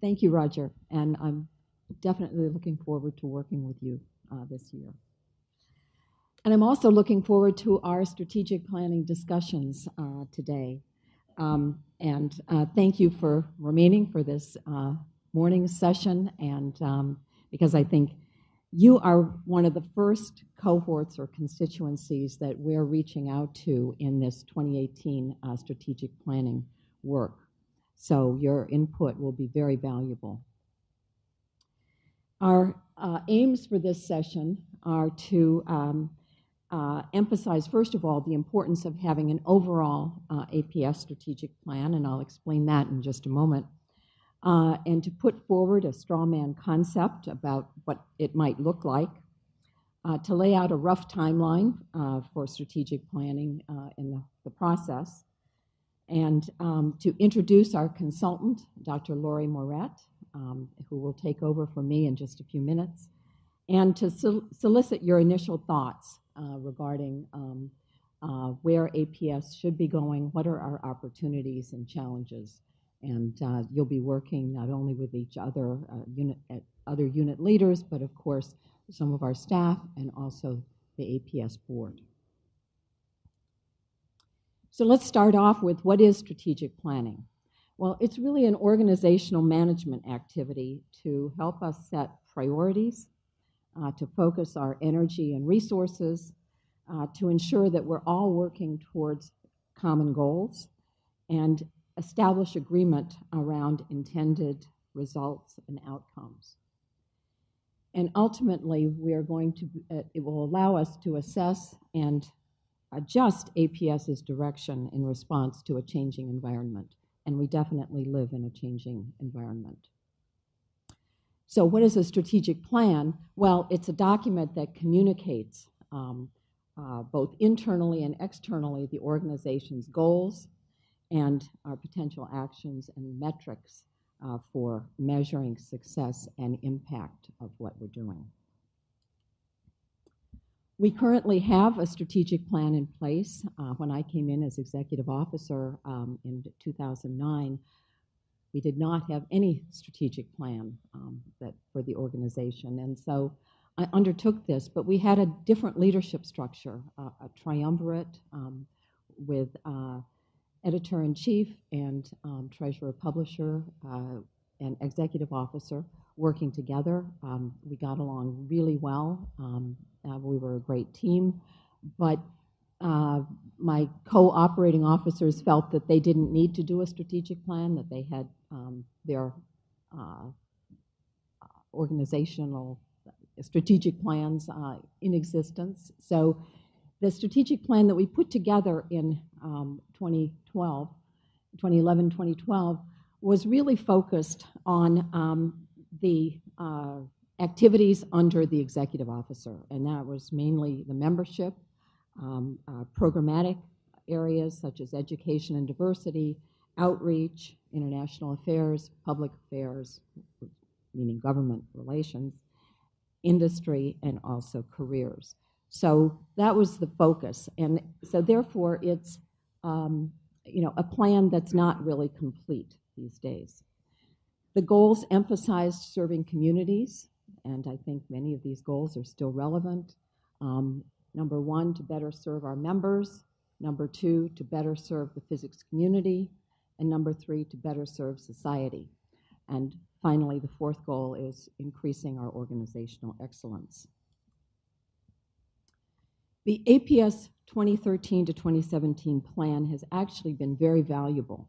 Thank you, Roger, and I'm definitely looking forward to working with you this year. And I'm also looking forward to our strategic planning discussions today. And thank you for remaining for this morning session, and because I think you are one of the first cohorts or constituencies that we're reaching out to in this 2018 strategic planning work. So your input will be very valuable. Our aims for this session are to emphasize, first of all, the importance of having an overall APS strategic plan, and I'll explain that in just a moment, and to put forward a straw man concept about what it might look like, to lay out a rough timeline for strategic planning in the process, and to introduce our consultant, Dr. Lori Moret, who will take over from me in just a few minutes, and to solicit your initial thoughts regarding where APS should be going, what are our opportunities and challenges. And you'll be working not only with each other, other unit leaders, but of course some of our staff and also the APS board. So let's start off with what is strategic planning? Well, it's really an organizational management activity to help us set priorities, to focus our energy and resources, to ensure that we're all working towards common goals, and establish agreement around intended results and outcomes. And ultimately, we are going to, it will allow us to assess and adjust APS's direction in response to a changing environment. And we definitely live in a changing environment. So what is a strategic plan? Well, it's a document that communicates both internally and externally the organization's goals and our potential actions and metrics for measuring success and impact of what we're doing. We currently have a strategic plan in place. When I came in as executive officer in 2009, we did not have any strategic plan for the organization. And so I undertook this, but we had a different leadership structure, a triumvirate with editor-in-chief and treasurer-publisher and executive officer working together. We got along really well. We were a great team, but my co-operating officers felt that they didn't need to do a strategic plan, that they had their organizational strategic plans in existence. So the strategic plan that we put together in 2011, 2012, was really focused on the activities under the executive officer, and that was mainly the membership, programmatic areas such as education and diversity, outreach, international affairs, public affairs, meaning government relations, industry, and also careers. So that was the focus, and so therefore it's a plan that's not really complete these days. The goals emphasized serving communities, and I think many of these goals are still relevant. Number one, to better serve our members. Number two, to better serve the physics community. And number three, to better serve society. And finally, the fourth goal is increasing our organizational excellence. The APS 2013 to 2017 plan has actually been very valuable.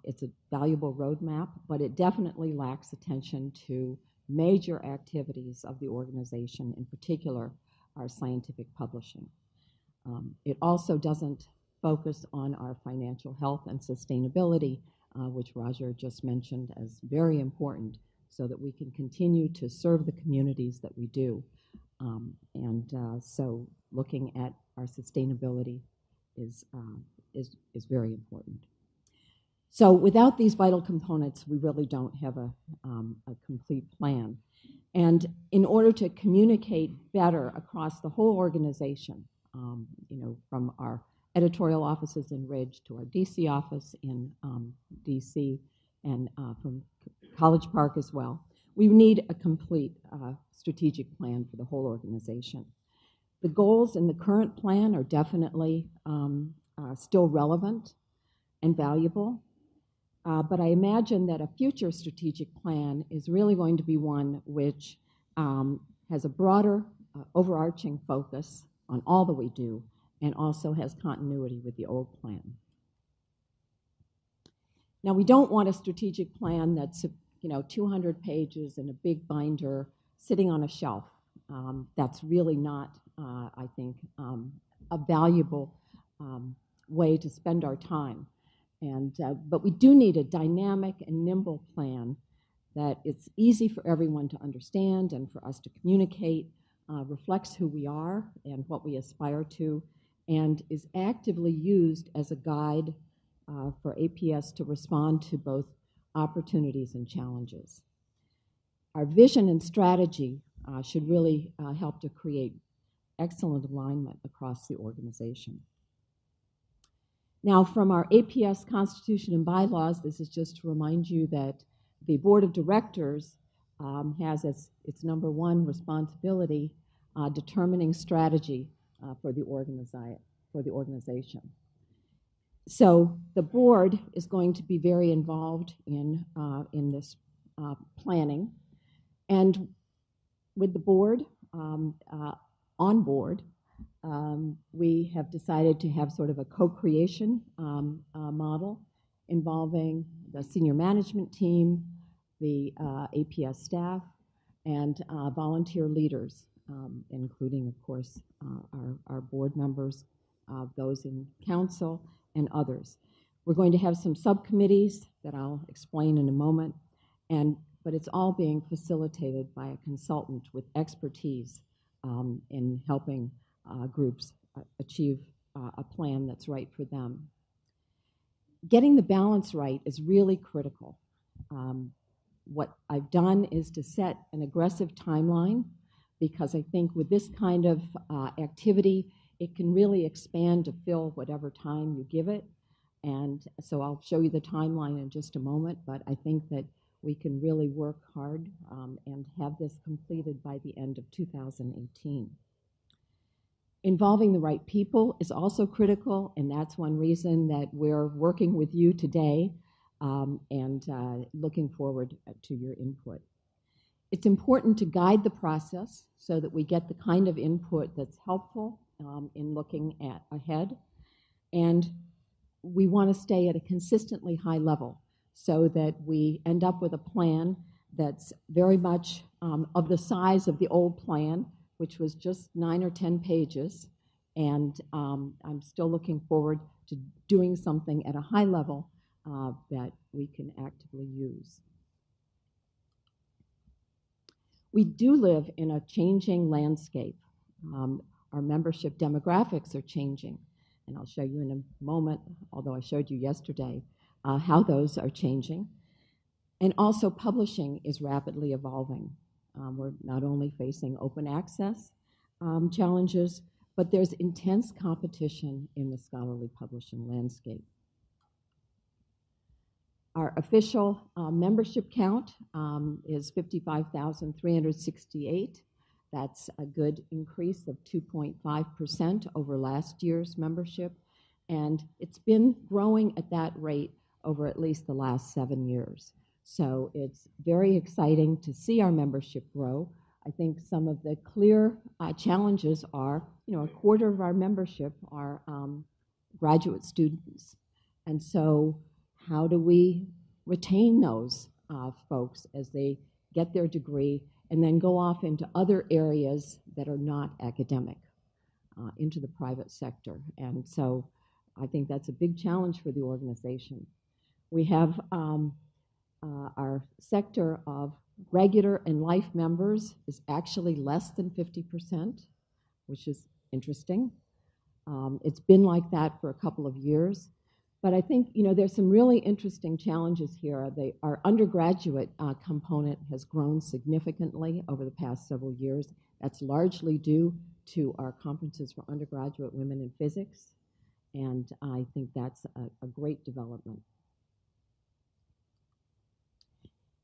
It's a valuable roadmap, but it definitely lacks attention to major activities of the organization, in particular our scientific publishing. It also doesn't focus on our financial health and sustainability, which Roger just mentioned as very important, so that we can continue to serve the communities that we do. So looking at our sustainability is very important. So without these vital components, we really don't have a complete plan. And in order to communicate better across the whole organization, from our editorial offices in Ridge to our DC office in DC and from College Park as well. We need a complete strategic plan for the whole organization. The goals in the current plan are definitely still relevant and valuable, but I imagine that a future strategic plan is really going to be one which has a broader overarching focus on all that we do and also has continuity with the old plan. Now, we don't want a strategic plan that's 200 pages in a big binder sitting on a shelf. That's really not, I think, a valuable way to spend our time. But we do need a dynamic and nimble plan that it's easy for everyone to understand and for us to communicate, reflects who we are and what we aspire to, and is actively used as a guide for APS to respond to both opportunities and challenges. Our vision and strategy should really help to create excellent alignment across the organization. Now, from our APS Constitution and bylaws, this is just to remind you that the Board of Directors has as its number one responsibility determining strategy for the organization. So the board is going to be very involved in this planning, and with the board on board, we have decided to have sort of a co-creation model involving the senior management team, the APS staff, and volunteer leaders, including, of course, our board members, those in council, and others. We're going to have some subcommittees that I'll explain in a moment, but it's all being facilitated by a consultant with expertise in helping groups achieve a plan that's right for them. Getting the balance right is really critical. What I've done is to set an aggressive timeline, because I think with this kind of activity, it can really expand to fill whatever time you give it. And so I'll show you the timeline in just a moment, but I think that we can really work hard and have this completed by the end of 2018. Involving the right people is also critical, and that's one reason that we're working with you today and looking forward to your input. It's important to guide the process so that we get the kind of input that's helpful in looking ahead, and we want to stay at a consistently high level so that we end up with a plan that's very much of the size of the old plan, which was just 9 or 10 pages, and I'm still looking forward to doing something at a high level that we can actively use. We do live in a changing landscape. Our membership demographics are changing, and I'll show you in a moment, although I showed you yesterday, how those are changing. And also publishing is rapidly evolving. We're not only facing open access challenges, but there's intense competition in the scholarly publishing landscape. Our official membership count is 55,368. That's a good increase of 2.5% over last year's membership, and it's been growing at that rate over at least the last 7 years. So it's very exciting to see our membership grow. I think some of the clear challenges are, a quarter of our membership are graduate students. And so how do we retain those folks as they get their degree and then go off into other areas that are not academic, into the private sector? And so I think that's a big challenge for the organization. We have our sector of regular and life members is actually less than 50%, which is interesting. It's been like that for a couple of years. But I think, there's some really interesting challenges here. Our undergraduate component has grown significantly over the past several years. That's largely due to our conferences for undergraduate women in physics, and I think that's a great development.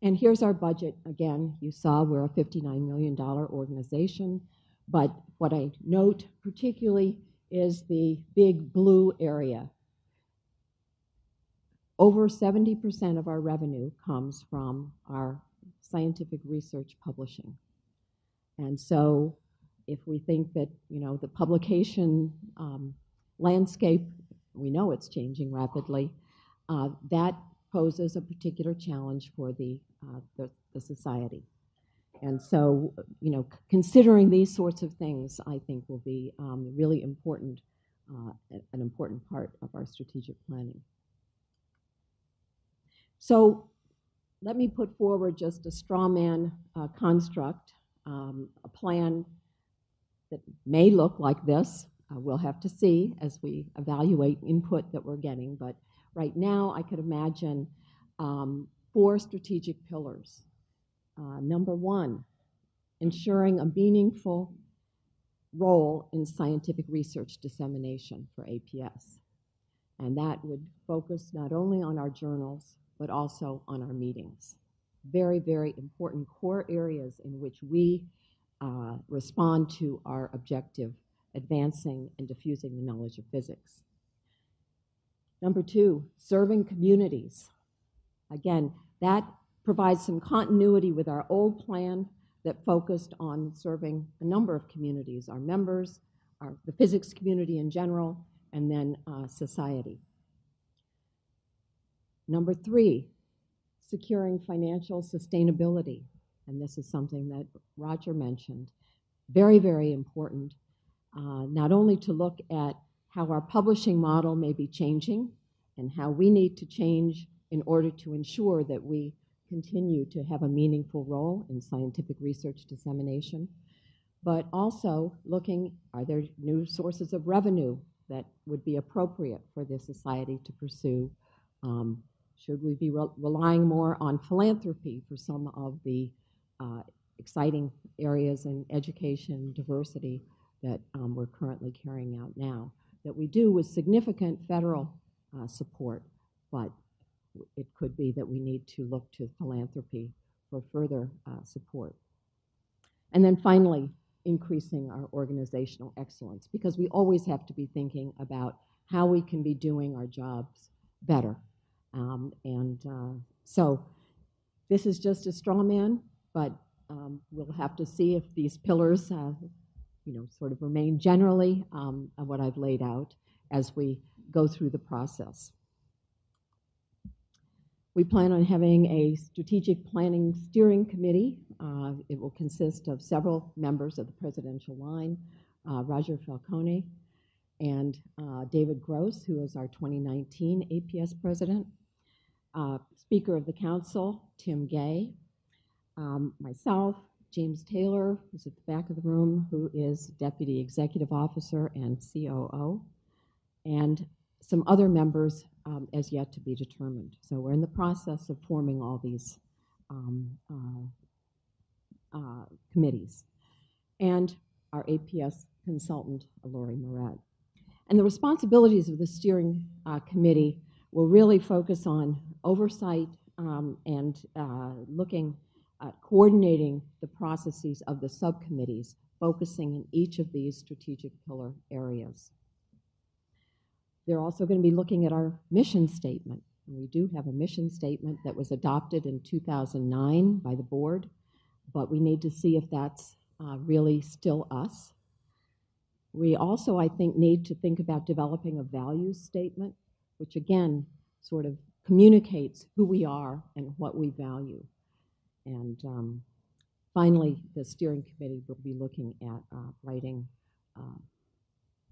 And here's our budget. Again, you saw we're a $59 million organization, but what I note particularly is the big blue area. Over 70% of our revenue comes from our scientific research publishing. And so if we think that, the publication landscape, we know it's changing rapidly, that poses a particular challenge for the society. And so, considering these sorts of things, I think will be really important, an important part of our strategic planning. So let me put forward just a straw man construct, a plan that may look like this. We'll have to see as we evaluate input that we're getting, but right now I could imagine 4 strategic pillars. Number 1, ensuring a meaningful role in scientific research dissemination for APS. And that would focus not only on our journals, but also on our meetings. Very, very important core areas in which we respond to our objective, advancing and diffusing the knowledge of physics. Number 2, serving communities. Again, that provides some continuity with our old plan that focused on serving a number of communities, our members, the physics community in general, and then society. Number 3, securing financial sustainability. And this is something that Roger mentioned. Very, very important, not only to look at how our publishing model may be changing and how we need to change in order to ensure that we continue to have a meaningful role in scientific research dissemination, but also looking, are there new sources of revenue that would be appropriate for this society to pursue? Should we be relying more on philanthropy for some of the exciting areas in education, diversity that we're currently carrying out now? That we do with significant federal support, but it could be that we need to look to philanthropy for further support. And then finally, increasing our organizational excellence, because we always have to be thinking about how we can be doing our jobs better. So this is just a straw man, but we'll have to see if these pillars, sort of remain generally what I've laid out as we go through the process. We plan on having a strategic planning steering committee. It will consist of several members of the presidential line, Roger Falcone and David Gross, who is our 2019 APS president, Speaker of the Council, Tim Gay, myself, James Taylor, who's at the back of the room, who is Deputy Executive Officer and COO, and some other members as yet to be determined. So we're in the process of forming all these committees. And our APS consultant, Lori Moret. And the responsibilities of the steering committee will really focus on oversight and looking at coordinating the processes of the subcommittees, focusing in each of these strategic pillar areas. They're also going to be looking at our mission statement. And we do have a mission statement that was adopted in 2009 by the board, but we need to see if that's really still us. We also, I think, need to think about developing a values statement, which again sort of communicates who we are and what we value. And finally, the steering committee will be looking at writing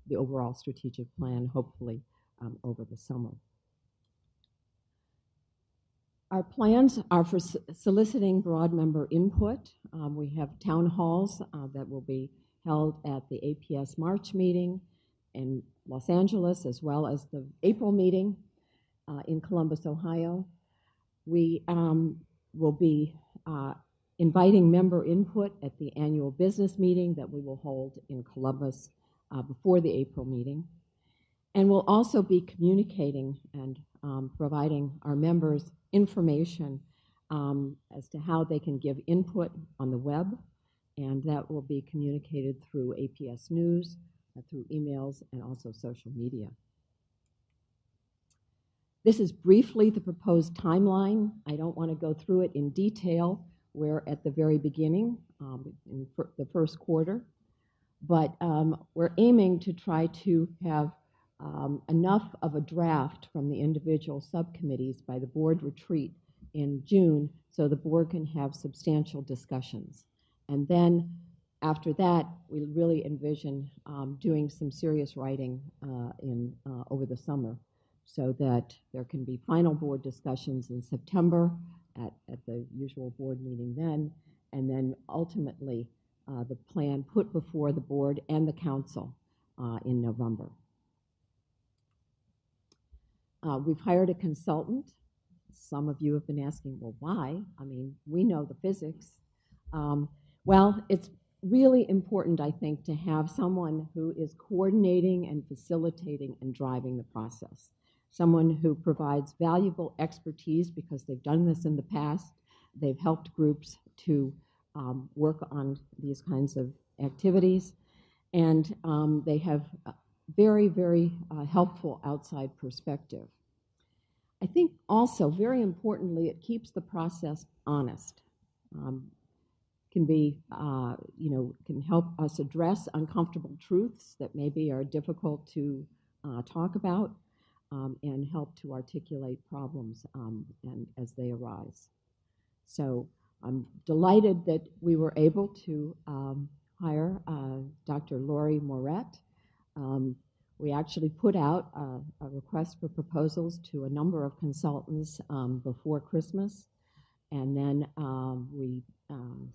the overall strategic plan, hopefully over the summer. Our plans are for soliciting broad member input. We have town halls that will be held at the APS March meeting in Los Angeles, as well as the April meeting in Columbus, Ohio. We will be inviting member input at the annual business meeting that we will hold in Columbus before the April meeting. And we'll also be communicating and providing our members information as to how they can give input on the web, and that will be communicated through APS News, through emails, and also social media. This is briefly the proposed timeline. I don't want to go through it in detail. We're at the very beginning, in the first quarter, but we're aiming to try to have enough of a draft from the individual subcommittees by the board retreat in June so the board can have substantial discussions. And then after that, we really envision doing some serious writing over the summer so that there can be final board discussions in September at the usual board meeting then, and then ultimately the plan put before the board and the council in November. We've hired a consultant. Some of you have been asking, well, why? I mean, we know the physics. Well, it's really important, I think, to have someone who is coordinating and facilitating and driving the process. Someone who provides valuable expertise because they've done this in the past. They've helped groups to work on these kinds of activities. And they have very, very helpful outside perspective. I think also, very importantly, it keeps the process honest. Can be, can help us address uncomfortable truths that maybe are difficult to talk about, and help to articulate problems and as they arise. So I'm delighted that we were able to hire Dr. Lori Moret. We actually put out a request for proposals to a number of consultants before Christmas, and then we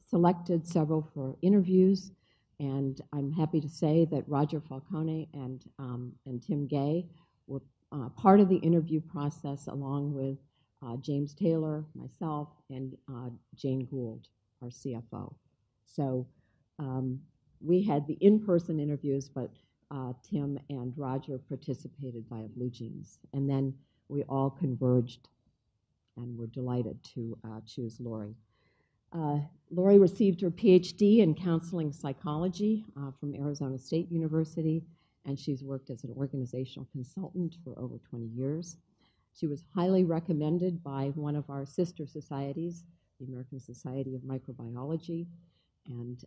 selected several for interviews, and I'm happy to say that Roger Falcone and Tim Gay were part of the interview process, along with James Taylor, myself, and Jane Gould, our CFO. So we had the in-person interviews, but Tim and Roger participated via Blue Jeans. And then we all converged, and we're delighted to choose Lori. Lori received her PhD in counseling psychology from Arizona State University, and she's worked as an organizational consultant for over 20 years. She was highly recommended by one of our sister societies, the American Society of Microbiology, and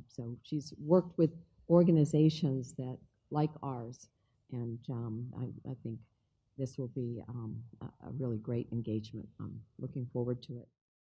so she's worked with organizations that like ours, and I think this will be a really great engagement. I'm looking forward to it.